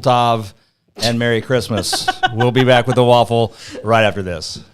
Tov, and Merry Christmas. We'll be back with the waffle right after this.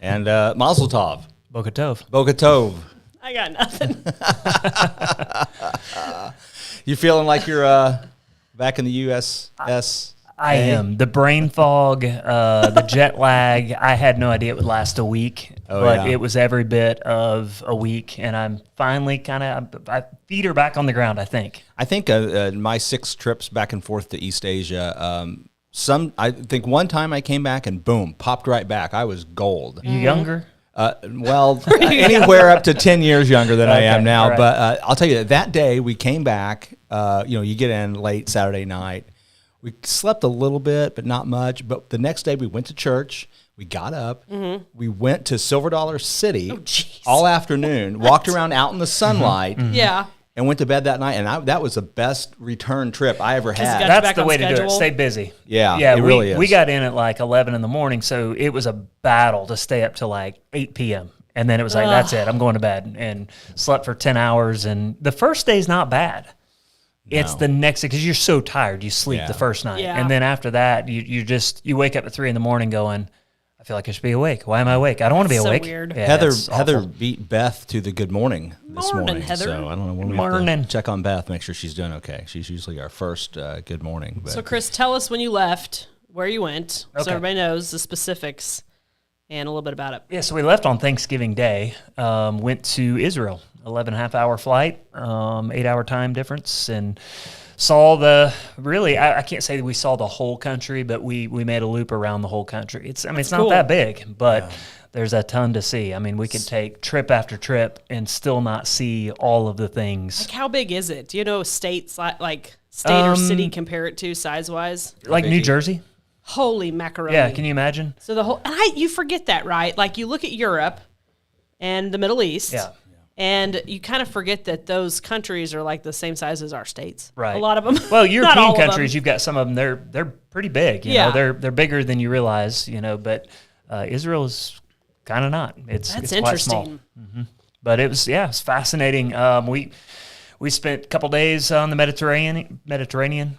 And Mazel Tov. Boker Tov. Boker Tov. I got nothing. You feeling like you're back in the USS? I am. The brain fog, the jet lag, I had no idea it would last a week, but it was every bit of a week, and I'm finally my feet are back on the ground, I think. I think my 6 trips back and forth to East Asia, I think one time I came back and boom, popped right back. I was gold. Are you younger? Well, anywhere up to 10 years younger than I am now. Right. But I'll tell you, that day we came back, you get in late Saturday night. We slept a little bit, but not much. But the next day we went to church. We got up. Mm-hmm. We went to Silver Dollar City all afternoon, walked around out in the sunlight. Mm-hmm. Yeah. And went to bed that night, and that was the best return trip I ever had. That's the way to do it. Stay busy. Yeah, it really is. We got in at like 11 in the morning, so it was a battle to stay up till like 8 p.m. And then it was like, that's it. I'm going to bed, and slept for 10 hours. And the first day's not bad. No. It's the next day, because you're so tired. You sleep the first night. Yeah. And then after that, you wake up at 3 in the morning going, I feel like I should be awake. Why am I awake? I don't want to be awake. Weird. Yeah, Heather beat Beth to the good morning this morning. Heather. So I don't know when we have to check on Beth, make sure she's doing okay. She's usually our first good morning. But. So Chris, tell us when you left, where you went, so everybody knows the specifics and a little bit about it. Yeah, so we left on Thanksgiving Day, went to Israel, 11.5-hour flight, 8-hour time difference, and saw I can't say that we saw the whole country, but we made a loop around the whole country. It's not that big, but there's a ton to see. I mean, we could take trip after trip and still not see all of the things. Like, how big is it? Do you know states like state or city compare it to size-wise? Like New Jersey. Holy macaroni. Yeah, can you imagine? So the whole, you forget that, right? Like, you look at Europe and the Middle East. Yeah. And you kind of forget that those countries are like the same size as our states. Right. A lot of them. Well, European countries, you've got some of them. They're pretty big. You know, they're bigger than you realize. But Israel is kind of not. It's interesting. Quite small. Mm-hmm. But it's fascinating. We spent a couple days on the Mediterranean.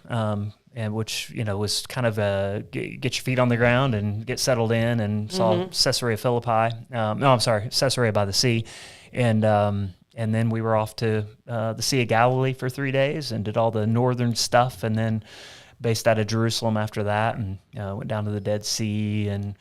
And which was kind of get your feet on the ground and get settled in, and saw Caesarea Philippi. Caesarea by the sea. And then we were off to the Sea of Galilee for 3 days and did all the northern stuff, and then based out of Jerusalem after that, and went down to the Dead Sea and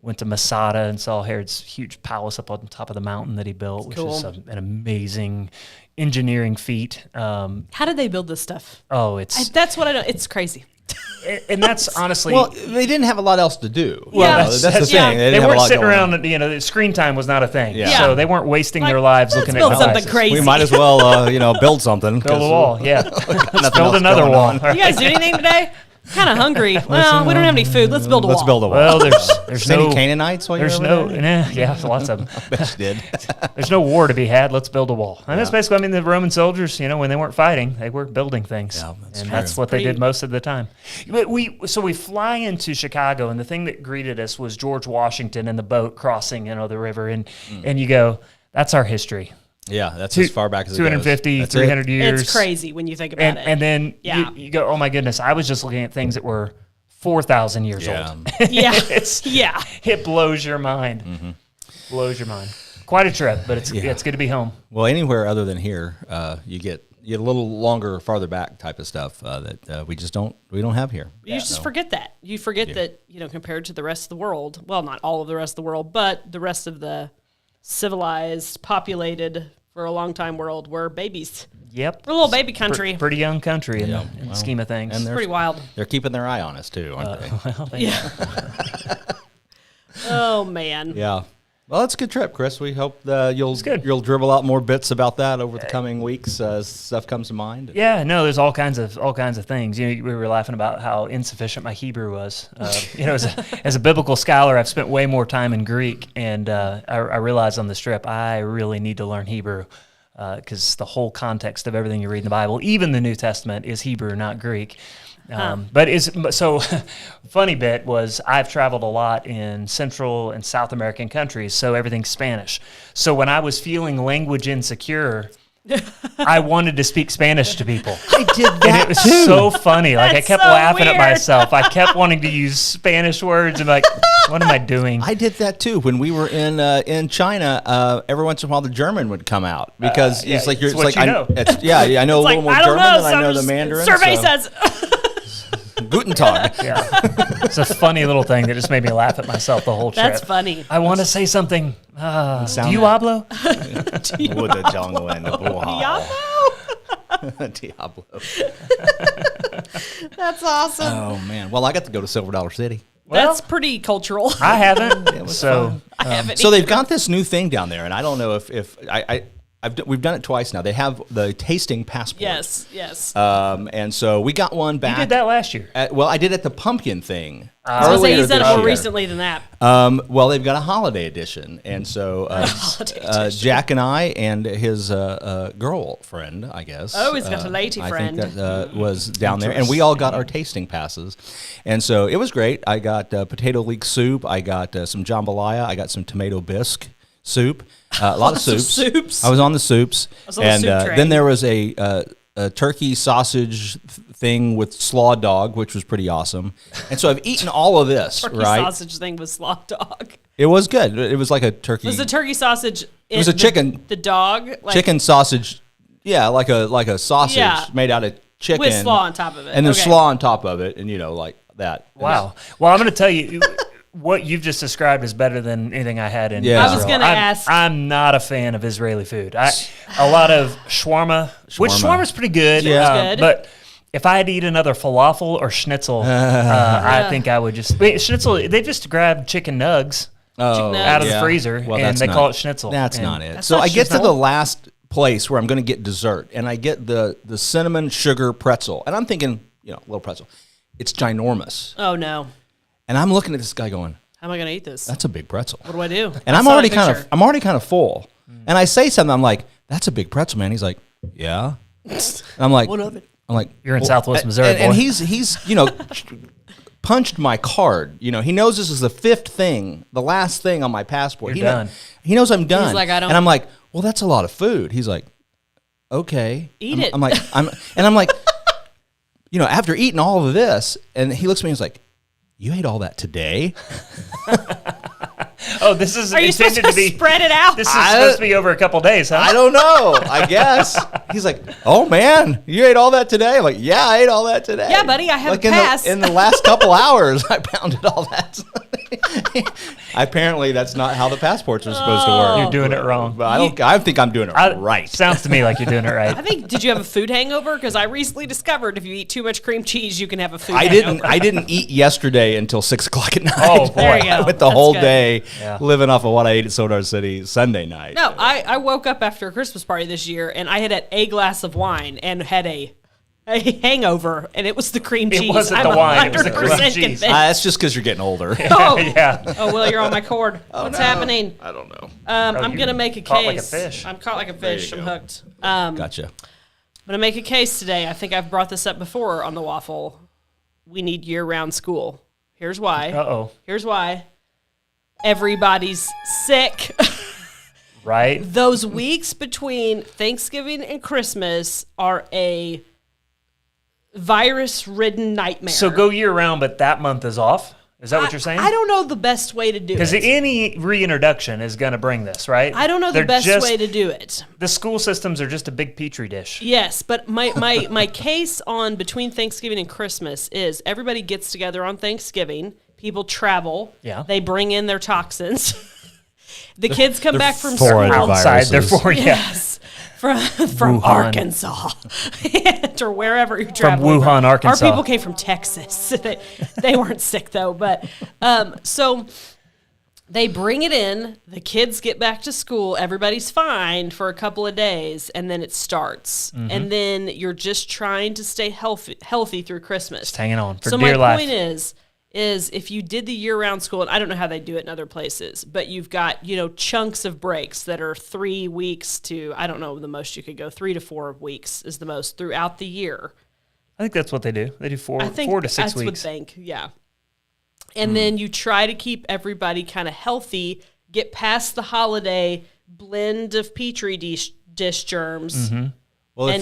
went to Masada and saw Herod's huge palace up on top of the mountain that he built, which is an amazing engineering feat. How did they build this stuff? Oh, that's what I know. It's crazy. And that's honestly... Well, they didn't have a lot else to do. Well, that's the thing. They weren't sitting around, the screen time was not a thing. Yeah. So they weren't wasting their lives looking at devices. Something crazy. We might as well, build something. Build a wall, yeah. Let's build another wall. You guys do anything today? Kind of hungry. Well, we don't have any food. Let's build a wall. Let's build a wall. Well, there's any no Canaanites while there's you're over no there? yeah, lots of them. I bet you did. There's no war to be had. Let's build a wall. And that's basically, I mean, the Roman soldiers, when they weren't fighting, they were building things. Yeah, that's and true. that's what they did most of the time. But we fly into Chicago, and the thing that greeted us was George Washington in the boat crossing, the river, and you go, that's our history. Yeah, that's as far back as it 250, goes. 300 years. It's crazy when you think about it. And then Yeah. you go, oh my goodness, I was just looking at things that were 4,000 years old. Yeah. Yeah. It blows your mind. Mm-hmm. Blows your mind. Quite a trip, but it's good to be home. Well, anywhere other than here, you get a little longer, farther back type of stuff that we don't have here. You just forget that. You forget that, compared to the rest of the world, well, not all of the rest of the world, but the rest of the civilized, populated, for a long time world, we're babies. Yep. We're a little baby country. Pretty young country in the scheme of things. And Pretty wild. They're keeping their eye on us too, aren't they? Yeah. Oh, man. Yeah. Well, it's a good trip, Chris. We hope you'll dribble out more bits about that over the coming weeks as stuff comes to mind. Yeah, no, there's all kinds of things. We were laughing about how insufficient my Hebrew was. As a biblical scholar, I've spent way more time in Greek, and I realized on this trip I really need to learn Hebrew because the whole context of everything you read in the Bible, even the New Testament, is Hebrew, not Greek. Funny bit was I've traveled a lot in Central and South American countries, so everything's Spanish. So when I was feeling language insecure, I wanted to speak Spanish to people. I did that and it was so funny. Like I kept so laughing weird. at myself. I kept wanting to use Spanish words and like, what am I doing? I did that too when we were in China. Every once in a while, the German would come out because it's like I know a little more German than I know the Mandarin. Survey says. Guten Tag. Yeah, it's a funny little thing that just made me laugh at myself the whole trip. That's funny. I want to say something. Do you hablo? Diablo. That's awesome. Oh man. Well, I got to go to Silver Dollar City. That's pretty cultural. I haven't. It was fun. I haven't So they've either. got this new thing down there, and I don't know if we've done it twice now. They have the tasting passport. Yes. And so we got one back. You did that last year. I did it at the pumpkin thing. I was going to say he's done it this more year. recently than that. Well, they've got a holiday edition, and so Jack and I and his girlfriend, I guess. Oh, he's got a lady friend. I think that was down there, and we all got our tasting passes, and so it was great. I got potato leek soup. I got some jambalaya. I got some tomato bisque soup. A lot of soups. I was on the soups, and then there was a turkey sausage thing with slaw dog, which was pretty awesome. And so I've eaten all of this. Turkey right? sausage thing with slaw dog. It was good. It was like a turkey. Was the turkey sausage? It was a chicken. The dog. Like, chicken sausage. Yeah, like a sausage made out of chicken with slaw on top of it, and then slaw on top of it, and like that. Wow. Well, I'm going to tell you. What you've just described is better than anything I had in Israel. I was going to ask. I'm not a fan of Israeli food. A lot of shawarma, which shawarma's pretty good. Yeah. Good. But if I had to eat another falafel or schnitzel, I think I would just... Schnitzel, they just grabbed chicken nugs out of the freezer, and they call it schnitzel. That's not it. So I get to the last place where I'm going to get dessert, and I get the cinnamon sugar pretzel. And I'm thinking, little pretzel. It's ginormous. Oh, no. And I'm looking at this guy going, how am I going to eat this? That's a big pretzel. What do I do? And I'm already kind of full. And I say something, I'm like, that's a big pretzel, man. He's like, yeah. And I'm like, one of it. I'm like, you're in Southwest Missouri, boy. And he's punched my card. He knows this is the last thing on my passport. You're done. He knows I'm done. He's like, I don't. And I'm like, well, that's a lot of food. He's like, okay. Eat it. I'm like, after eating all of this, and he looks at me and he's like, you ate all that today? Oh, this is Are you supposed intended to to be spread it out? This is supposed to be over a couple days, huh? I don't know. I guess. He's like, oh, man, you ate all that today? I'm like, yeah, I ate all that today. Yeah, buddy, I have a like pass. In the last couple hours, I pounded all that. Apparently, that's not how the passports are supposed to work. You're doing it wrong. But I think I'm doing it right. Sounds to me like you're doing it right. I think, did you have a food hangover? Because I recently discovered if you eat too much cream cheese, you can have a food hangover. I didn't eat yesterday until 6 o'clock at night. Oh, boy. There you go. I went the That's whole good. day living off of what I ate at Soda City Sunday night. No, I woke up after a Christmas party this year, and I had a glass of wine and had a a hangover, and it was the cream cheese. It wasn't I'm the wine, it was the 100% cream cheese. convinced. That's just because you're getting older. Oh, Yeah. oh, well, you're on my cord. What's happening? I don't know. I'm you going to make a caught case. like a fish. I'm caught like a fish. I'm go. hooked. Gotcha. I'm going to make a case today. I think I've brought this up before on the Waffle. We need year-round school. Here's why. Uh-oh. Here's why. Everybody's sick. Right? Those weeks between Thanksgiving and Christmas are a virus-ridden nightmare. So go year-round, but that month is off? Is that what you're saying? I don't know the best way to do it. Because any reintroduction is going to bring this, right? I don't know the They're best just- way to do it. The school systems are just a big petri dish. Yes, but my case on between Thanksgiving and Christmas is everybody gets together on Thanksgiving. People travel. Yeah. They bring in their toxins. The kids come back from foreign school. Outside, viruses. therefore, yeah. Yes. From Wuhan. Arkansas or wherever you're traveling Wuhan, Arkansas. Our people came from Texas. They weren't sick though, but so they bring it in. The kids get back to school. Everybody's fine for a couple of days, and then it starts. Mm-hmm. And then you're just trying to stay healthy through Christmas. Just hanging on for So dear my life. point is if you did the year-round school, and I don't know how they do it in other places, but you've got, chunks of breaks that are 3 weeks to, I don't know, the most you could go, 3 to 4 weeks is the most throughout the year. I think that's what they do. They do I think 4 to 6 that's weeks. would think, yeah. And then you try to keep everybody kind of healthy, get past the holiday blend of Petri dish germs. Mm-hmm. Well, And,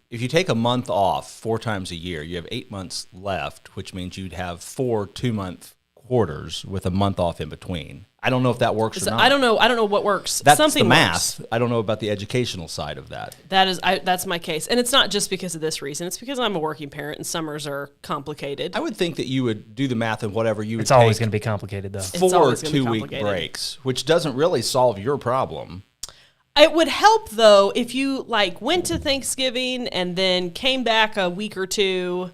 if you take a month off 4 times a year, you have 8 months left, which means you'd have 4 2-month quarters with a month off in between. I don't know if that works or not. I don't know what works. That's Something the math. works. I don't know about the educational side of that. That's my case. And it's not just because of this reason. It's because I'm a working parent and summers are complicated. I would think that you would do the math and whatever you would It's always take going to be complicated, though. It's 4 always gonna be 2-week complicated. breaks, which doesn't really solve your problem. It would help though if you went to Thanksgiving and then came back a week or two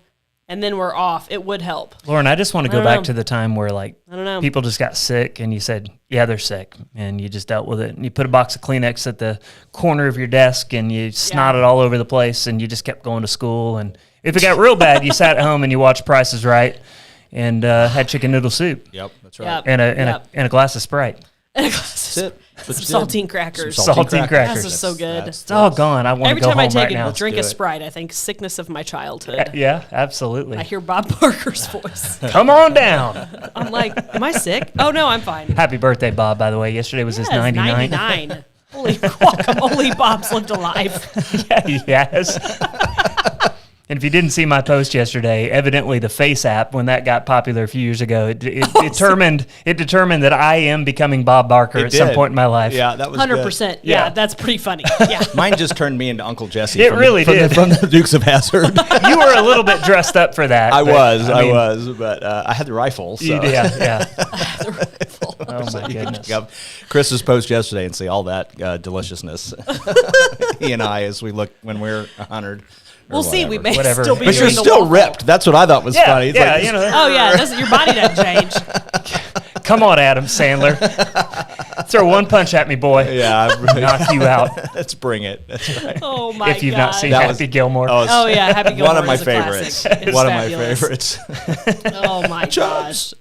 and then we're off. It would help. Lauren, I just want to go don't back know. to the time where I don't know. people just got sick and you said, yeah, they're sick, and you just dealt with it. And you put a box of Kleenex at the corner of your desk and you snotted all over the place and you just kept going to school. And if it got real bad, you sat at home and you watched Price is Right and had chicken noodle soup Yep, that's right. Yep. and a glass of Sprite. That's it. That's Some what you saltine crackers. Some Saltine crackers. Those are so good. It's all gone. I want to Every go time home I take right now. a drink do of it. Sprite, I think sickness of my childhood. Yeah, absolutely. I hear Bob Barker's voice. Come on down. I'm like, am I sick? Oh no, I'm fine. Happy birthday, Bob, by the way. Yesterday was his Yes, 99. 99. Holy guacamole, Bob's lived alive. Yeah, he has. And if you didn't see my post yesterday, evidently the Face app, when that got popular a few years ago, it determined that I am becoming Bob Barker It at some did. point in my life. Yeah, that was good. 100%. Yeah, Yeah. that's pretty funny. Yeah. Mine just turned me into Uncle Jesse. It from really from did. from the Dukes of Hazzard. You were a little bit dressed up for that. I but, was, mean, but I had the rifle. So. Yeah. Oh my goodness. Got Chris's post yesterday and see all that deliciousness. He and I, as we look when we're 100. We'll see. We may Whatever. still be But you're doing the still waffle. ripped. That's what I thought was funny. It's like, Oh yeah, your body doesn't change. Come on, Adam Sandler. Throw one punch at me, boy. yeah. Knock you out. Let's bring it. That's right. Oh my god. If you've not seen That Happy Gilmore. Oh yeah, Happy Gilmore one of my is a favorites. classic. It's One of fabulous. my favorites. Oh my gosh.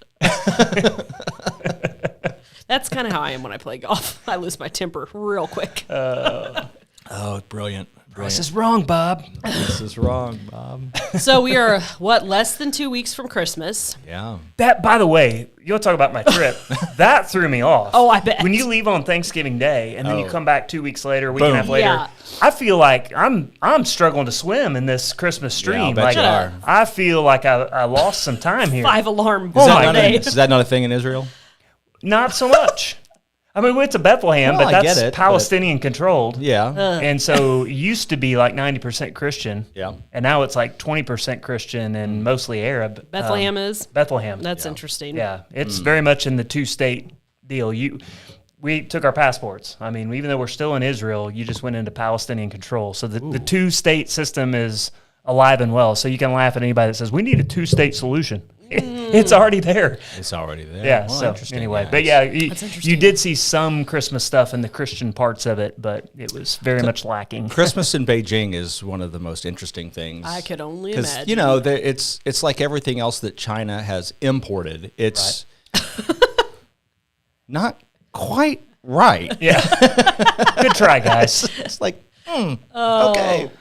That's kind of how I am when I play golf. I lose my temper real quick. Oh, brilliant. This is wrong, Bob. This is wrong, Bob. So we are less than 2 weeks from Christmas. Yeah. That, by the way, you'll talk about my trip. That threw me off. Oh, I bet. When you leave on Thanksgiving Day and then you Oh. come back 2 weeks later, a week and a half Boom. later, Yeah. I feel like I'm struggling to swim in this Christmas stream. bet like you are. I feel like I lost some time here. 5 alarm Oh, my day. Is that not a thing in Israel? Not so much. I mean, we went to Bethlehem, Well, but I that's get it, Palestinian controlled. Yeah. And so it used to be like 90% Christian. Yeah. And now it's like 20% Christian and mostly Arab. Bethlehem is. Bethlehem. That's interesting. Yeah, it's very much in the two-state deal. We took our passports. I mean, even though we're still in Israel, you just went into Palestinian control. So the two-state system is alive and well. So you can laugh at anybody that says, we need a two-state solution. It's already there. It's already there. Yeah. Well, so interesting. anyway, Yeah. but yeah, interesting. you did see some Christmas stuff in the Christian parts of it, but it was very much lacking. Christmas in Beijing is one of the most interesting things. I could only Because imagine. you know, it's like everything else that China has imported. It's not quite right. Yeah. Good try, guys. It's like, Oh. okay.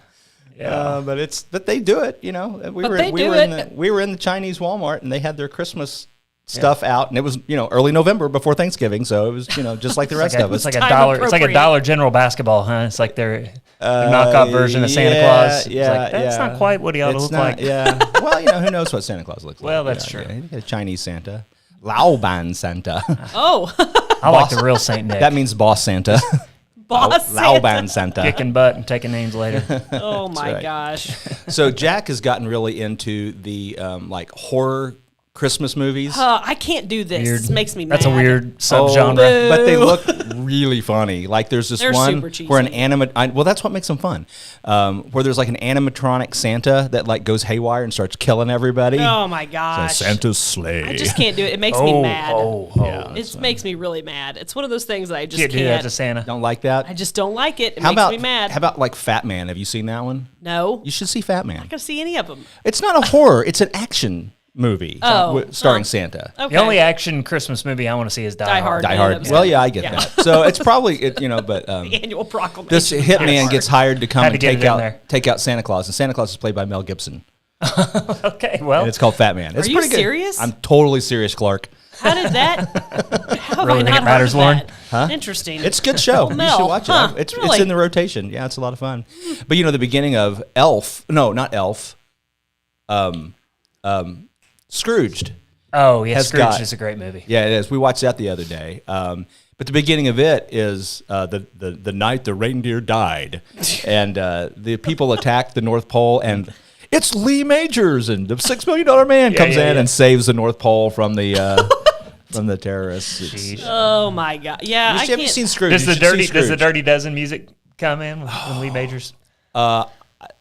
Yeah. But they do it, you know. We were in the Chinese Walmart and they had their Christmas stuff out, and it was, you know, early November before Thanksgiving, so it was, you know, just like the rest of us. It's like a Time dollar. It's like a appropriate. Dollar General basketball, huh? It's like their knockoff version of Santa Claus. It's like, that's not quite what he ought to look like. Yeah. Well, you know, who knows what Santa Claus looks like? Well, that's Yeah, true. yeah. You get a Chinese Santa, Laoban Santa. Oh, I like the real Saint Nick. That means boss Santa. boss Laoban Santa. Kicking butt and taking names later. Oh my right. gosh. So Jack has gotten really into the like horror Christmas movies. I can't do this. Weird. This makes me mad. That's a weird Oh, subgenre. but they look really funny. Like there's this They're one super cheesy. where well, that's what makes them fun. Where there's like an animatronic Santa that like goes haywire and starts killing everybody. Oh my gosh. Santa's sleigh. I just can't do it. It makes me mad. Yeah. It makes me really mad. It's one of those things that I just Can't do that to Santa. Don't like that. I just don't like it. It how makes about me mad. How about like Fat Man? Have you seen that one? No, You should see Fat Man. I can see any of them. It's not a horror. It's an action movie starring Santa. Okay. The only action Christmas movie I want to see is Die Die Hard. Hard. Die Yeah, Hard. that was Well, good. yeah, I get Yeah. that. So it's probably you know, but The annual proclamation. this hitman gets hired to come Had to and get it in there. take out Santa Claus, and Santa Claus is played by Mel Gibson, Okay, well, and it's called Fat Man. It's you pretty good. serious? I'm totally serious, Clark. How did that? How have Really I think not it matters, heard of Lauren? that? Interesting. It's a good show. You Mel. should watch it. Huh, It's really? in the rotation. Yeah, it's a lot of fun. But you know, the beginning of Elf. No, not Elf. Scrooged. oh yeah, has Scrooge got- is a great movie. Yeah, it is. We watched that the other day. But the beginning of it is the night the reindeer died, and the people attacked the North Pole, and it's Lee Majors, and the $6 million man comes in and saves the North Pole from the from the terrorists. It's- oh my god. Yeah, I have you can't. seen Scrooge? Does You the should see Dirty Scrooge. Dozen music come in when Lee Majors?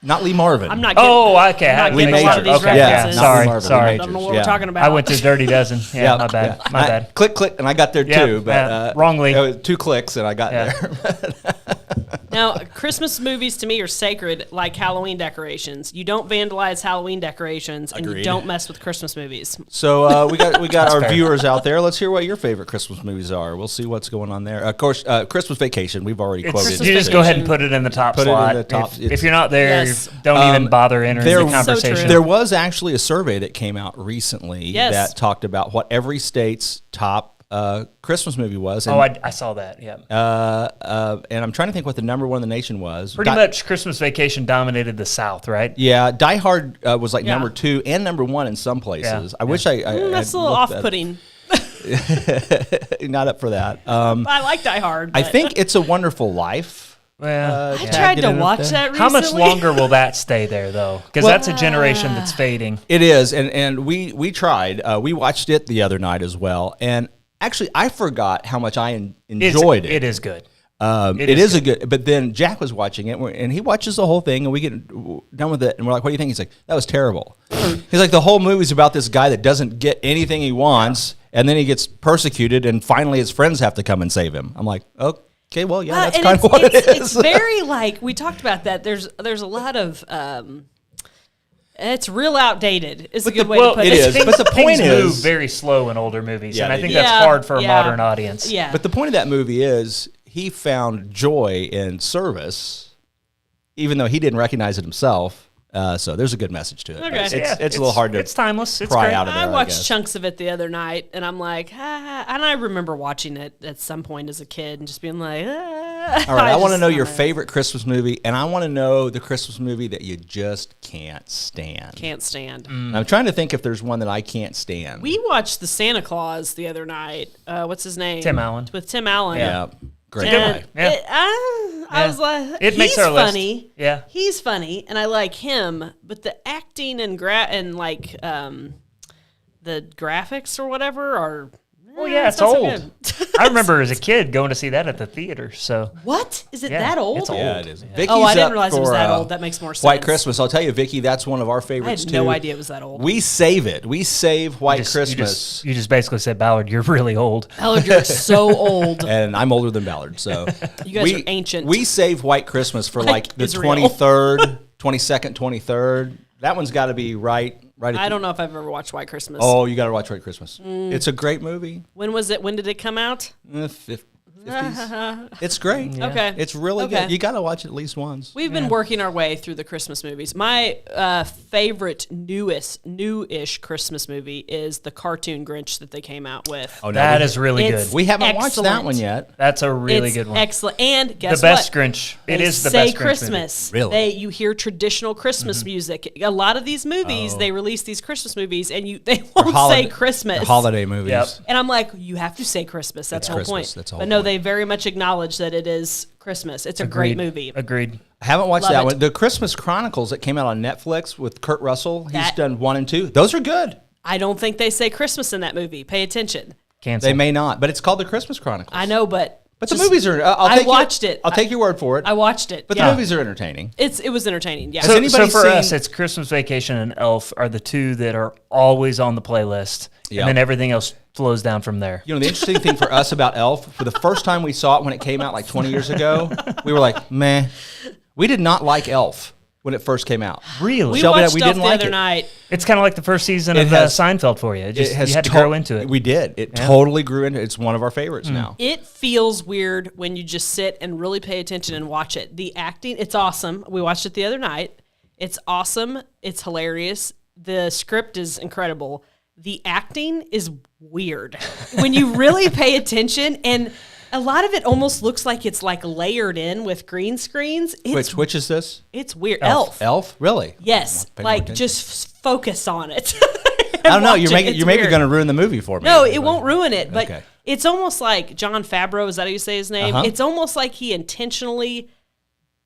Not Lee Marvin. I'm not getting. Oh, okay. I'm not Lee getting a lot of Majors. these Okay, Yeah, references. not Lee sorry, Marvin, sorry. Lee I don't know what Yeah. we're talking about. I went to Dirty Dozen. Yeah, my bad. yeah. My bad. Click, and I got there Yeah, too, but wrongly. it was 2 clicks, and I got Yeah. there. Now, Christmas movies to me are sacred, like Halloween decorations. You don't vandalize Halloween decorations, and you Agreed. don't mess with Christmas movies. So we got our fair. viewers out there. Let's hear what your favorite Christmas movies are. We'll see what's going on there. Of course, Christmas Vacation. We've already quoted. Christmas You just go ahead and put it in the top Put it in slot. the top. If you're not there, Yes. don't even bother entering there- the conversation. So true. There was actually a survey that came out recently Yes. that talked about what every state's top Christmas movie was. And, Oh, I saw that. Yeah. and I'm trying to think what the number one in the nation was. Pretty much Christmas Vacation dominated the South, right? Yeah, Die Hard was like Yeah. number 2 and number 1 in some places. Yeah. I wish I That's had a little looked at- off-putting. Not up for that. I like Die Hard. I but think It's a Wonderful Life. Well, I yeah. tried Get to it up watch there. that recently. how much longer will that stay there, though? Because Well- that's a generation that's fading. It is, and we tried. We watched it the other night as well, and actually I forgot how much I enjoyed it. It is good. It is a good. But then Jack was watching it, and he watches the whole thing, and we get done with it, and we're like, "What do you think?" He's like, "That was terrible." He's like, "The whole movie's about this guy that doesn't get anything he wants, and then he gets persecuted, and finally his friends have to come and save him." I'm like, "Okay, well, yeah, that's and kind of what it is." It's very like we talked about that. There's a lot of. It's real outdated. Is a good way to put it it. is. But the point Things move is- very slow in older movies, Yeah, and I they think do. that's Yeah, hard for a yeah. modern audience. Yeah. But the point of that movie is he found joy in service, even though he didn't recognize it himself. So there's a good message to it. Okay. It's a little hard to It's timeless. It's pry great. out of there. I watched guess. chunks of it the other night, and I'm like, and I remember watching it at some point as a kid and just being like, All right, I want to know your favorite Christmas movie, and I want to know the Christmas movie that you just can't stand. Can't stand. I'm trying to think if there's one that I can't stand. We watched the Santa Claus the other night. What's his name? Tim Allen. With Tim Allen. yeah, great. And guy. Yeah. I was like, It makes he's our list. funny. Yeah. He's funny, and I like him. But the acting and like the graphics or whatever are. Oh yeah, it's not so old. good. I remember as a kid going to see that at the theater. So What? Is it Yeah, that old? it's old. Yeah, it is. Yeah. Vicky's Oh, I didn't up realize it was for, that old. That makes more sense. White Christmas. I'll tell you, Vicky, that's one of our I favorites had too. no idea it was that old. We save it. We save White Christmas. You just basically said, Ballard, you're really old. Ballard, you're so old. And I'm older than Ballard, so You guys are ancient. We save White Christmas for like the Israel. 23rd, 22nd, 23rd. That one's got to be right. I don't know if I've ever watched White Christmas. Oh, you got to watch White Christmas. It's a great movie. When was it? When did it come out? 50s. It's great. Yeah. Okay. It's really Okay. good. You got to watch it at least once. We've been working our way through the Christmas movies. My favorite new-ish Christmas movie is the cartoon Grinch that they came out with. Oh, no, That we- is really It's- good. We haven't watched that excellent. one yet. That's a really It's good one. excellent. And guess The best what? Grinch. It They is the say best Grinch Christmas. Really? You hear traditional Christmas music. A lot of these movies, they release these Christmas movies, and they won't say Christmas. They're holiday movies. Yep. And I'm like, you have to say Christmas. That's the whole Christmas. point. That's the but whole no, point. they very much acknowledge that it is Christmas. It's a great movie. Agreed. I haven't watched Love that it. one. The Christmas Chronicles that came out on Netflix with Kurt Russell. He's That- done 1 and 2. Those are good. I don't think they say Christmas in that movie. Pay attention. Cancel. They may not, but it's called the Christmas Chronicles. I know, but But the just- movies are. I watched it. I'll take your word for it. I watched it. But yeah. the movies are entertaining. It was entertaining. Yeah. Has So, anybody for seen- us, it's Christmas Vacation and Elf are the two that are always on the playlist, Yep. and then everything else flows down from there. You know, the interesting thing for us about Elf, for the first time we saw it when it came out like 20 years ago, we were like, meh. We did not like Elf when it first came out. Really? we Shelby, watched we Elf didn't the like other it. night. It's kind of like the first season It of has- Seinfeld for you. It just, It has you had to grow into it. We did. It totally grew into it. It's one of our favorites now. It feels weird when you just sit and really pay attention and watch it. The acting, it's awesome. We watched it the other night. It's awesome. It's hilarious. The script is incredible. The acting is weird when you really pay attention, and a lot of it almost looks like it's like layered in with green screens. Which is this? It's weird. Elf. Elf? Really? Yes. Pay more Like attention. just focus on it. I don't know. Watch You're it. making. It's You're maybe weird. going to ruin the movie for me. No, it won't ruin it. But Okay. it's almost like John Favreau. Is that how you say his name? Uh-huh. It's almost like he intentionally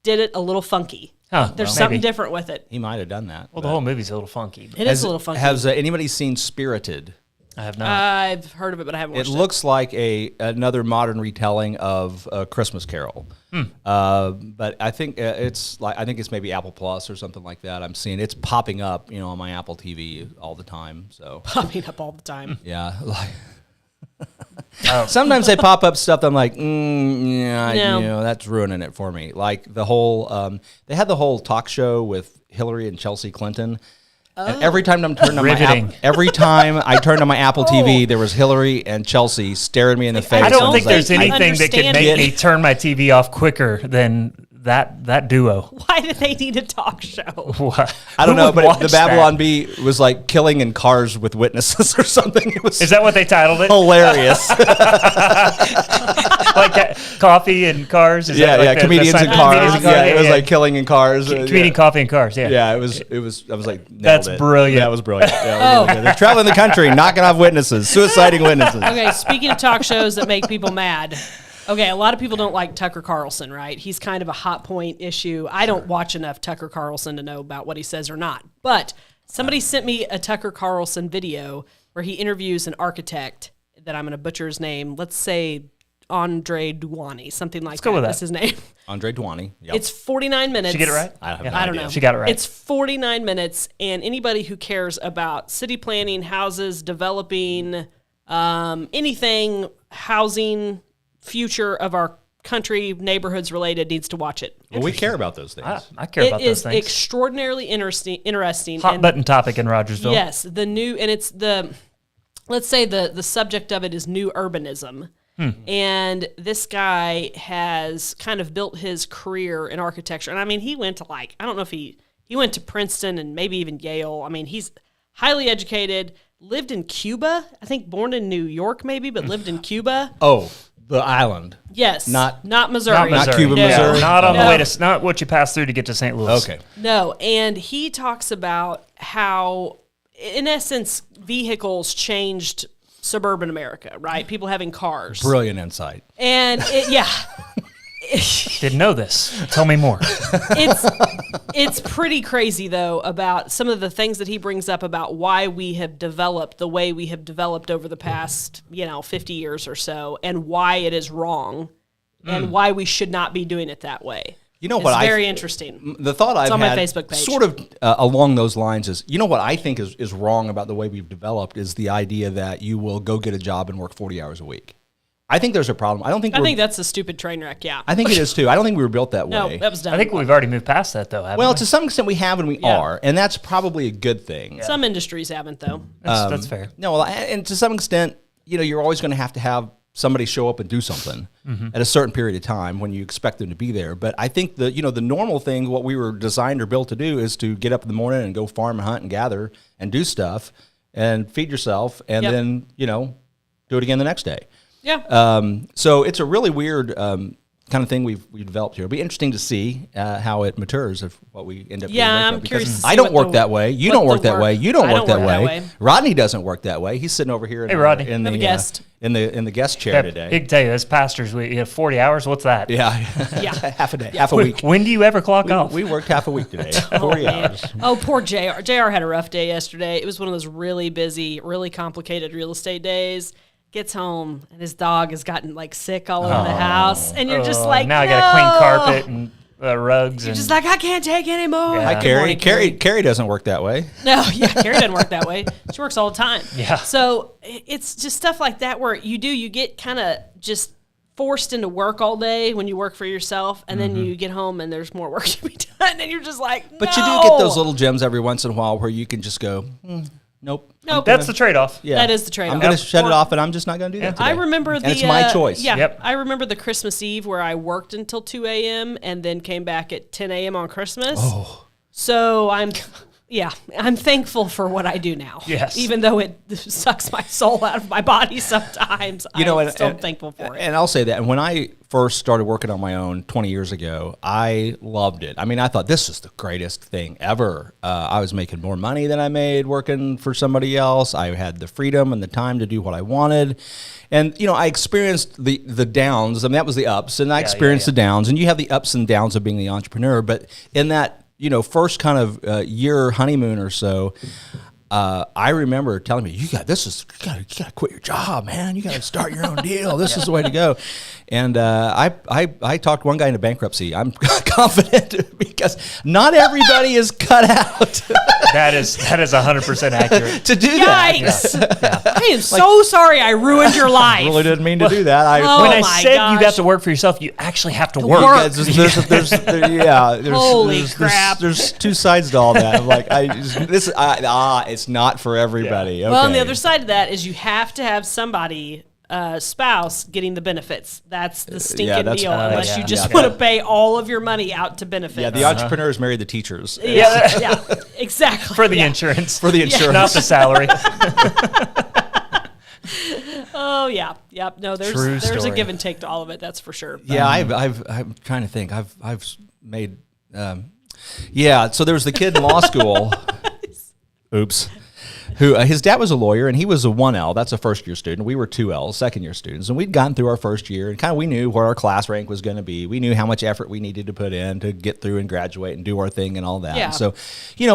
did it a little funky. Huh, There's well, something maybe. different with it. He might have done that. Well, the whole movie's a little funky. But It is a little funky. Has anybody seen Spirited? I have not. I've heard of it, but I haven't It watched it. looks like another modern retelling of A Christmas Carol, but I think it's maybe Apple Plus or something like that. I'm seeing it's popping up, on my Apple TV all the time. So Popping up all the time. yeah, like sometimes they pop up stuff that I'm like, yeah, No. that's ruining it for me. Like the whole, they had the whole talk show with Hillary and Chelsea Clinton. And every time I'm turned on Riveting. every time I turned on my Apple TV, there was Hillary and Chelsea staring me in the face. I and don't was think like, there's anything that could understand make it. me turn my TV off quicker than that duo. Why did they need a talk show? What? I don't Who know, would but watch the Babylon that? Bee was like killing in cars with witnesses or something. It was Is that what they titled it? hilarious? Like coffee and cars? Is that like the comedians in Seinfeld cars. comedians in Yeah, it was like killing in cars. comedian coffee and cars. Yeah. Yeah, it was. I was like, nailed That's it. brilliant. That was brilliant. Yeah, it was really good. They're traveling the country, knocking off witnesses, suiciding witnesses. Okay, speaking of talk shows that make people mad. Okay, a lot of people don't like Tucker Carlson, right? He's kind of a hot point issue. I don't watch enough Tucker Carlson to know about what he says or not. But somebody sent me a Tucker Carlson video where he interviews an architect that I'm going to butcher his name. Let's say Andre Duani, something like that. go with that. That's his name. Andre Duani. Yep. It's 49 minutes. Did she get it right? I have Yeah. no I don't idea. know. She got it right. It's 49 minutes, and anybody who cares about city planning, houses, developing, anything, housing, future of our country, neighborhoods related, needs to watch it. Well, we care about those things. I care It about those is things. extraordinarily interesting. Hot and button topic in Rogersville. yes, the new, and it's let's say the subject of it is new urbanism. And this guy has kind of built his career in architecture. And I mean, he went to I don't know if he went to Princeton and maybe even Yale. I mean, he's highly educated, lived in Cuba, I think born in New York maybe, but lived in Cuba. Oh, the island. Yes. Not- Missouri. Not Cuba, No. Missouri? Not on the No. way to, not what you pass through to get to St. Louis. Okay. No, and he talks about how, in essence, vehicles changed suburban America, right? People having cars. Brilliant insight. And, Didn't know this. Tell me more. it's It's pretty crazy, though, about some of the things that he brings up about why we have developed the way we have developed over the past, 50 years or so, and why it is wrong, and why we should not be doing it that way. You know it's what? Very interesting. The thought I've on had, my Facebook page. sort of along those lines, is what I think is wrong about the way we've developed is the idea that you will go get a job and work 40 hours a week. I think there's a problem. I think that's a stupid train wreck. Yeah, I think it is too. I don't think we were built that way. No, that was dumb. I think we've already moved past that, though. Haven't we? To some extent we have, and we are, and that's probably a good thing. Yeah. Some industries haven't, though. That's fair. No, and to some extent, you're always going to have somebody show up and do something at a certain period of time when you expect them to be there. But I think the normal thing, what we were designed or built to do, is to get up in the morning and go farm and hunt and gather and do stuff and feed yourself, and then do it again the next day. Yeah. So it's a really weird kind of thing we've developed here. It'll be interesting to see how it matures, of what we end up doing. Yeah, I'm curious to see I don't work that way. You don't work that way. You don't work that way. Rodney doesn't work that way. He's sitting over here in the guest in the guest chair today. He can tell you, as pastors, we have 40 hours. What's that? Yeah. half a day, half a week. When do you ever clock off? We worked half a week today, 40 hours. Oh, poor JR. JR had a rough day yesterday. It was one of those really busy, really complicated real estate days. Gets home and his dog has gotten sick all over the house, and you're just like, now I got to clean carpet and rugs. You're just like, I can't take any more. Hi, Carrie. Carrie doesn't work that way. No, Carrie doesn't work that way. She works all the time. Yeah. So it's just stuff like that where you get kind of just forced into work all day when you work for yourself, and then you get home and there's more work to be done, and you're just like, no. But you do get those little gems every once in a while where you can just go, Nope. That's the trade-off. Yeah. That is the trade-off. I'm going to shut it off, and I'm just not going to do that today. I remember and it's my choice. Yeah. Yep. I remember the Christmas Eve where I worked until 2 a.m. and then came back at 10 a.m. on Christmas. Oh. So I'm thankful for what I do now. Yes. Even though it sucks my soul out of my body sometimes, I'm still thankful for it. And I'll say that when I first started working on my own 20 years ago, I loved it. I mean, I thought this is the greatest thing ever. I was making more money than I made working for somebody else. I had the freedom and the time to do what I wanted. And, I experienced the downs. I mean, that was the ups, and I experienced the downs. And you have the ups and downs of being the entrepreneur. But in that, first kind of year honeymoon or so, I remember telling me, you got to quit your job, man. You got to start your own deal. This is the way to go. And I talked one guy into bankruptcy. I'm confident because not everybody is cut out. That is 100% accurate. To do Yikes. that. Yeah. I am so sorry I ruined your life. I really didn't mean to do that. When I said you got to work for yourself, you actually have to work. Holy crap. There's two sides to all that. I'm like, it's not for everybody. Yeah. Okay. Well, on the other side of that is you have to have somebody, spouse, getting the benefits. That's the stinking deal, unless you just want to pay all of your money out to benefits. Yeah, the entrepreneurs marry the teachers. Yeah, exactly. For the insurance. For the insurance. Not the salary. Oh, yeah. Yep. No, there's a give and take to all of it, that's for sure. Yeah, I'm trying to think. I've made... so there was the kid in law school... Oops. Who his dad was a lawyer, and he was a 1L. That's a first-year student. We were 2L, second-year students. And we'd gotten through our first year, and kind of we knew where our class rank was going to be. We knew how much effort we needed to put in to get through and graduate and do our thing and all that. Yeah. And so,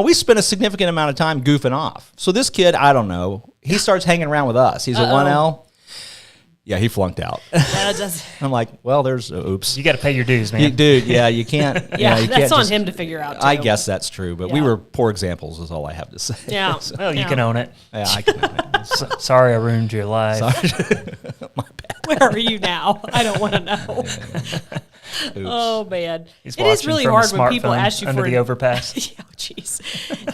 we spent a significant amount of time goofing off. So this kid, I don't know, he starts hanging around with us. He's a 1L. Yeah, he flunked out. I'm like, well, there's oops. You got to pay your dues, man. Dude, you can't. Yeah, you that's can't on him to figure out, too. I guess that's true, but we were poor examples is all I have to say. Yeah. So, well, you can own it. Yeah, I can own it. Sorry I ruined your life. My bad. Where are you now? I don't want to know. Oh, man. It is really hard when people ask you under for the overpass. Yeah, jeez.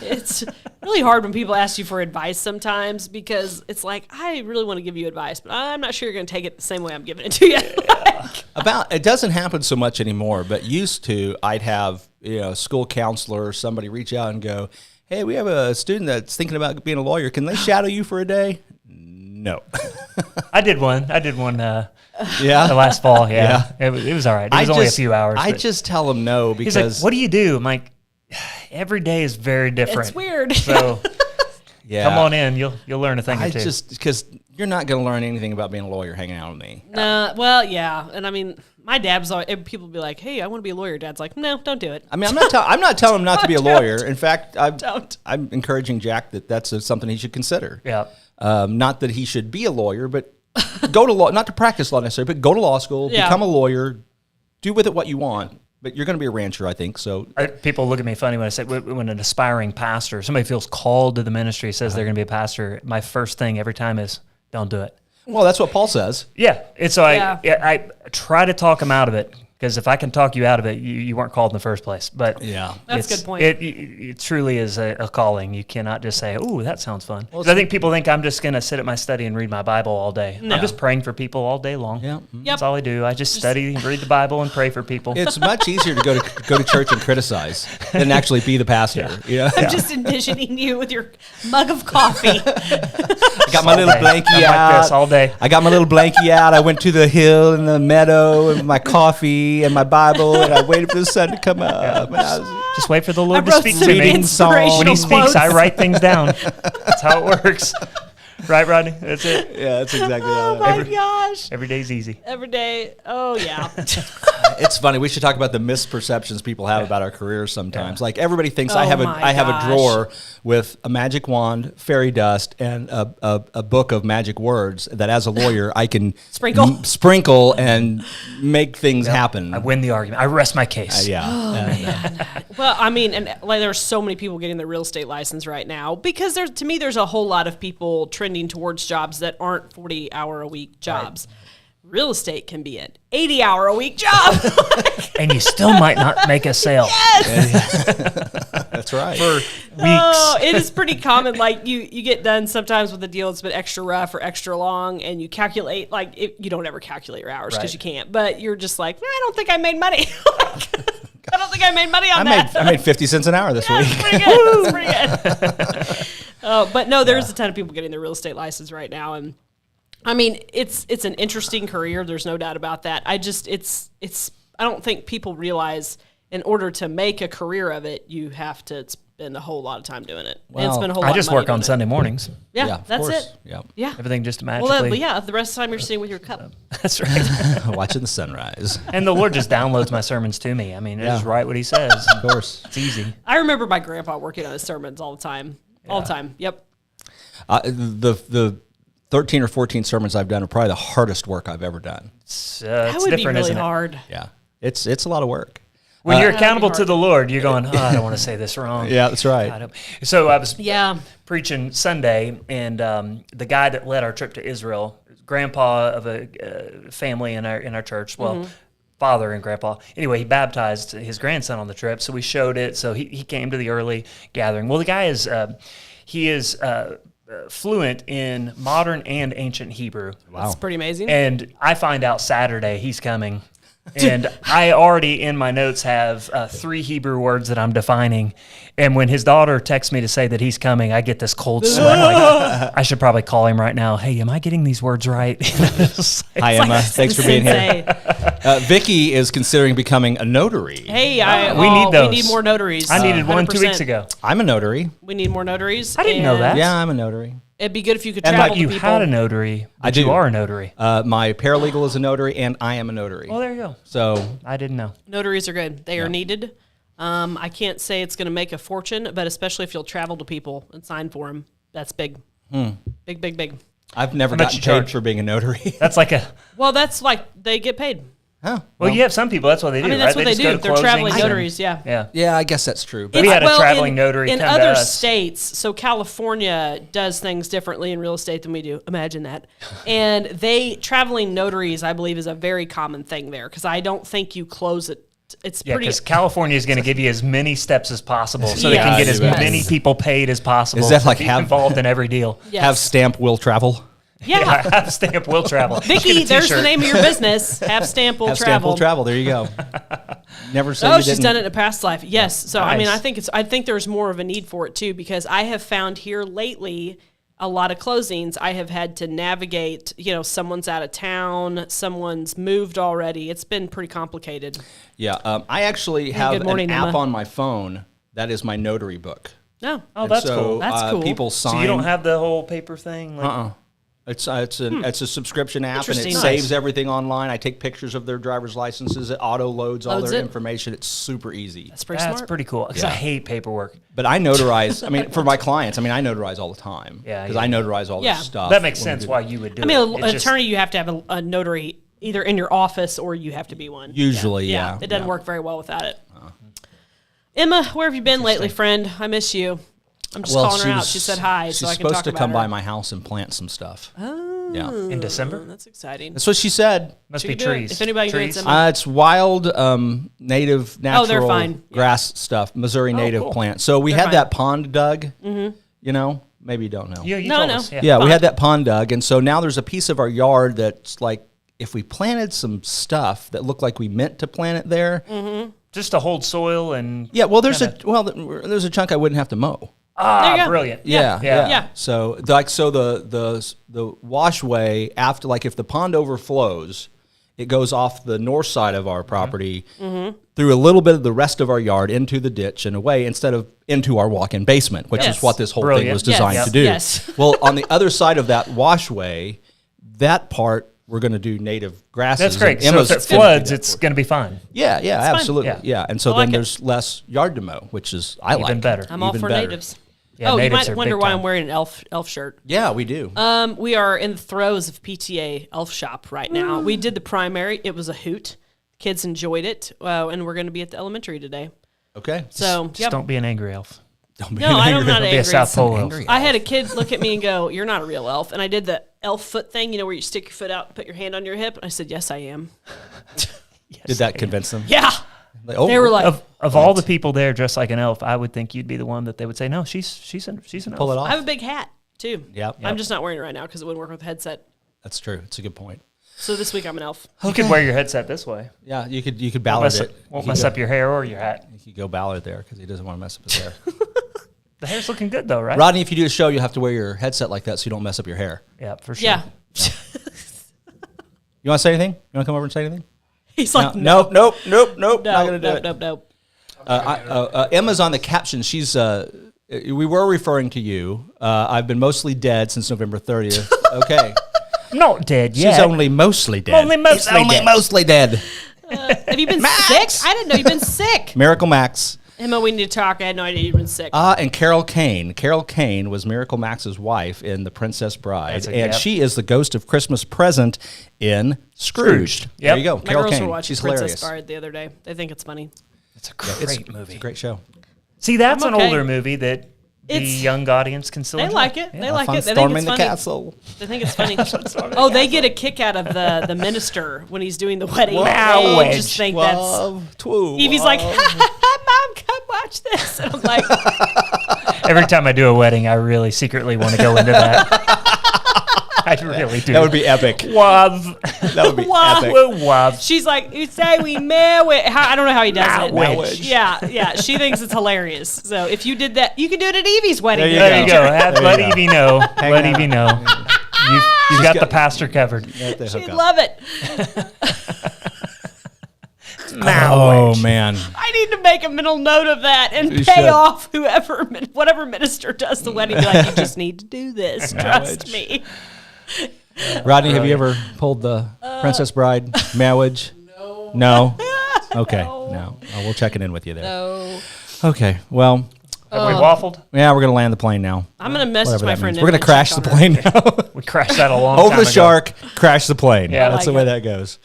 It's really hard when people ask you for advice sometimes, because it's like, I really want to give you advice, but I'm not sure you're going to take it the same way I'm giving it to you. It doesn't happen so much anymore, but used to, I'd have a school counselor or somebody reach out and go, hey, we have a student that's thinking about being a lawyer. Can they shadow you for a day? No. I did one. The last fall. Yeah. It was all right. It was only a few hours. I just tell him no because... He's like, what do you do? I'm like, every day is very different. It's weird. So Yeah. Come on in. You'll learn a thing or I two. just because you're not going to learn anything about being a lawyer hanging out with me. Well, yeah, and I mean, my dad's always, people be like, "Hey, I want to be a lawyer." Dad's like, "No, don't do it." I mean, I'm not telling him not to be a lawyer. In fact, Don't. I'm encouraging Jack that that's something he should consider. Yeah. Not that he should be a lawyer, but go to law, not to practice law necessarily, but go to law school, Yeah. become a lawyer, do with it what you want. But you're going to be a rancher, I think. So People look at me funny when I say when an aspiring pastor, somebody feels called to the ministry, says they're going to be a pastor. My first thing every time is, don't do it. well, that's what Paul says. Yeah. And so Yeah. I try to talk them out of it, because if I can talk you out of it, you weren't called in the first place. But Yeah. That's a good point. It truly is a calling. You cannot just say, "Ooh, that sounds fun." 'Cause I think people think I'm just going to sit at my study and read my Bible all day. No. I'm just praying for people all day long. Yeah. Yep. That's all I do. I just study and read the Bible and pray for people. It's much easier to go to church and criticize than actually be the pastor. You know? I'm just envisioning you with your mug of coffee. I got my little All day. blankie I'm out. like this all day. I got my little blankie out. I went to the hill and the meadow and my coffee and my Bible, and I waited for the sun to come up. And I was, Just wait for the Lord I to wrote speak some to me. inspirational When he speaks, I quotes. write things down. That's how it works. Right, Rodney? That's it. yeah, that's exactly Oh how my gosh. Every day's easy. Every day. Oh, yeah. It's funny. We should talk about the misperceptions people have about our careers sometimes. Like everybody thinks I Oh have my a gosh. drawer with a magic wand, fairy dust, and a book of magic words that as a lawyer I can sprinkle and make things happen. I win the argument. I rest my case. Yeah. Well, I mean, and like there's so many people getting their real estate license right now because to me, there's a whole lot of people trending towards jobs that aren't 40-hour-a-week jobs. Real estate can be an 80-hour-a-week job. And you still might not make a sale That's right. for weeks. Oh, it is pretty common. Like you get done sometimes with a deal that's been extra rough or extra long, and you calculate you don't ever calculate your hours because Right. you can't. But you're just like, I don't think I made money. I don't think I made money on that. I made 50 cents an hour this week. That's pretty good. That's pretty good. But no, there's a ton of people getting their real estate license right now, and I mean, it's an interesting career. There's no doubt about that. I don't think people realize in order to make a career of it, you have to spend a whole lot of time doing it. and spend a whole lot I of just money work on doing it. Sunday mornings. Yeah, of that's course. it. Yeah. Yeah. Everything just Well, magically. the rest of the time you're sitting with your cup. That's right. Watching the sunrise. And the Lord just downloads my sermons to me. I mean, I just write what he says. Of course. It's easy. I remember my grandpa working on his sermons all the time. All the time. Yep. The 13 or 14 sermons I've done are probably the hardest work I've ever done. It's That would be different, really isn't it? hard. Yeah. It's a lot of work. When you're That'd be accountable to hard. the Lord, you're going, I don't want to say this wrong. Yeah, that's right. I don't. So I was Yeah. preaching Sunday, and the guy that led our trip to Israel, grandpa of a family in our church, well, father and grandpa. Anyway, he baptized his grandson on the trip, so we showed it. So he came to the early gathering. Well, the guy is fluent in modern and ancient Hebrew. That's pretty amazing. And I find out Saturday he's coming. And I already in my notes have 3 Hebrew words that I'm defining. And when his daughter texts me to say that he's coming, I get this cold sweat. Like, I should probably call him right now. Hey, am I getting these words right? Hi, Emma. Thanks for being here. Vicky is considering becoming a notary. Hey, We need those. We need more notaries. I needed one 2 weeks 100%. ago. I'm a notary. We need more notaries. I didn't know that. Yeah, I'm a notary. It'd be good if you could And travel You to people. had a notary, but I do. you are a notary. My paralegal is a notary, and I am a notary. Well, there you go. So I didn't know. Notaries are good. They are needed. I can't say it's going to make a fortune, but especially if you'll travel to people and sign for them, that's big. Big, big, big. I've never much gotten you paid charge? for being a notary. That's like a. Well, that's like they get paid. Huh. Well, you have some people. That's what they do. I mean, that's right? what they just go do. to They're traveling closings and- notaries, yeah. Yeah. Yeah, I guess that's true. But We had a Well, traveling notary in come to other us. states. So California does things differently in real estate than we do. Imagine that. And traveling notaries, I believe, is a very common thing there because I don't think you close it. It's Yeah, pretty. because California is going to give you as many steps as possible, so they Yes. can get as Yes. many people paid as possible. Is that to like be have- involved in every deal? Yes. have stamp will travel. Yeah. Have stamp will travel. Get Vicky, a there's the t-shirt. name of your business. Have stamp will Have travel. stamp will travel. There you go. Never said Oh, you she's didn't. done it in a past life. Yes. So I mean, Nice. I think there's more of a need for it too because I have found here lately a lot of closings I have had to navigate. Someone's out of town, someone's moved already. It's been pretty complicated. Yeah, I actually have good morning, an app Emma. on my phone that is my notary book. No. Oh, And that's so, cool. That's cool. People sign. So you don't have the whole paper thing? Like, It's a subscription app, and it Interesting. saves Nice. everything online. I take pictures of their driver's licenses. It auto loads all Loads their it. information. It's super easy. That's pretty That's smart. pretty cool. Because I hate paperwork. But I notarize. I mean, for my clients, I notarize all the time. Yeah, because yeah. I notarize all Yeah. this stuff. That makes when we sense do why that. you would do I mean, it. an attorney, you have to have a notary either in your office or you have to be one. Usually, yeah. It doesn't work very well without it. Emma, where have you been lately, friend? I miss you. I'm just calling her out. She said hi, so I She's can talk supposed to about come her. by my house and plant some stuff. Oh. Yeah. In December? That's exciting. That's what she said. Must She be can do it. trees. If anybody can do it, trees. Emma. It's wild, native, natural they're fine. grass stuff, Missouri native cool. plant. So we They're had fine. that pond dug. Mm-hmm. You know, maybe you don't know. You No, told no. us. Yeah. Yeah, we Pond. had that pond dug, and so now there's a piece of our yard that's like, if we planted some stuff that looked like we meant to plant it there. Mm-hmm. Just to hold soil and... Yeah, well, there's a chunk I wouldn't have to mow. There you go. Brilliant. Yeah, Yeah. Yeah. So the washway after, like, if the pond overflows, it goes off the north side of our property through a little bit of the rest of our yard into the ditch and away, instead of into our walk-in basement, which Yes. is what this whole thing Brilliant. was designed Yes. to do. Yes. Well, on the other side of that washway, that part we're going to do native grasses. That's great. and So Emma's if it gonna do floods, that it's for us. going to be fine. Yeah, fine. absolutely. Yeah. Yeah. And so I like then it. there's less yard to mow, which is I like. Even better. I'm all Even for better. natives. Yeah, oh, you natives might are wonder big why time. I'm wearing an elf shirt. Yeah, we do. We are in the throes of PTA elf shop right now. We did the primary. It was a hoot. Kids enjoyed it. And we're going to be at the elementary today. Okay. So, Just don't be an angry elf. Don't be No, I'm angry. not Don't angry. be a South Pole elf. angry. I had a kid look at me and go, "You're not a real elf." And I did the elf foot thing, where you stick your foot out and put your hand on your hip. And I said, "Yes, I am." Did that convince them? Yeah. Like, oh, They were like, Of all the people there dressed like an elf, I would think you'd be the one that they would say, no, she's an pull it elf. off. I have a big hat too. Yep. I'm just not wearing it right now because it wouldn't work with the headset. That's true. It's a good point. So this week I'm an elf. You could wear your headset this way. Yeah, you could ballard it. Won't mess up your hair or your hat. You could go ballard there because he doesn't want to mess up his hair. The hair's looking good though, right? Rodney, if you do a show, you'll have to wear your headset like that so you don't mess up your hair. Yeah, for sure. Yeah. You want to say anything? You want to come over and say anything? He's like, Nope. Not gonna do nope, it. nope, nope. Emma's on the caption. She's we were referring to you. I've been mostly dead since November 30th. Okay. I'm not dead yet. She's only mostly dead. Only mostly She's only dead. mostly dead. Have you been sick? I didn't know you've been sick. Miracle Max. Emma, we need to talk. I had no idea you've been sick. And Carol Kane. Carol Kane was Miracle Max's wife in The Princess Bride. That's a- And yep. she is the ghost of Christmas Present in Scrooged. Yep. There you go. My Carol girls Kane. were watching She's Princess hilarious. Bride the other day. They think it's funny. It's a great movie. It's a great show. See, that's I'm an okay. older movie that the It's- young audience can still They enjoy. like it. Yeah. They like Fun it. They think storming it's the funny. castle. They think it's funny. Oh, they get a kick out of the minister when he's doing the wedding. Wow, They just think that's. Evie's like, Mom, come watch this. And I'm like, Every time I do a wedding, I really secretly want to go into that. I really do. That would be epic. Wav. That would be Wow. epic. Wav. she's like, you say we marriage. I don't know how he does it. Marriage. Yeah. She thinks it's hilarious. So if you did that, you could do it at Evie's wedding. There you go. Let you go. Evie know. Let out. Evie know. You've got the pastor covered. She'd love it. Oh, man. I need to make a mental note of that and You pay should. off whatever minister does the wedding. Be like, you just need to do this. Trust me. Rodney, have you ever pulled the Princess Bride marriage? No. Okay. No. Oh, we'll check it in with you there. So Okay. Well, Have we waffled? yeah, we're going to land the plane now. I'm gonna message Whatever my that friend. means. We're going Emma to and crash check the on her. plane now. We crashed that a long Over time the ago. shark, crash the plane. Yeah, I That's like the way it. that goes.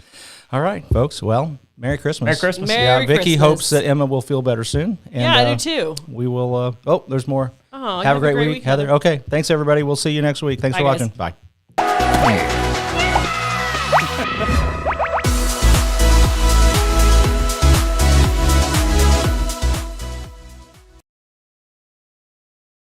All right, folks. Well, Merry Christmas. Merry Christmas. Merry Vicky Christmas. hopes that Emma will feel better soon. And, Yeah, I do too. We will. Oh, there's more. Oh, Have a great week, Heather. Heather. Okay. Thanks, everybody. We'll see you next week. Thanks Bye, for guys. watching. Bye.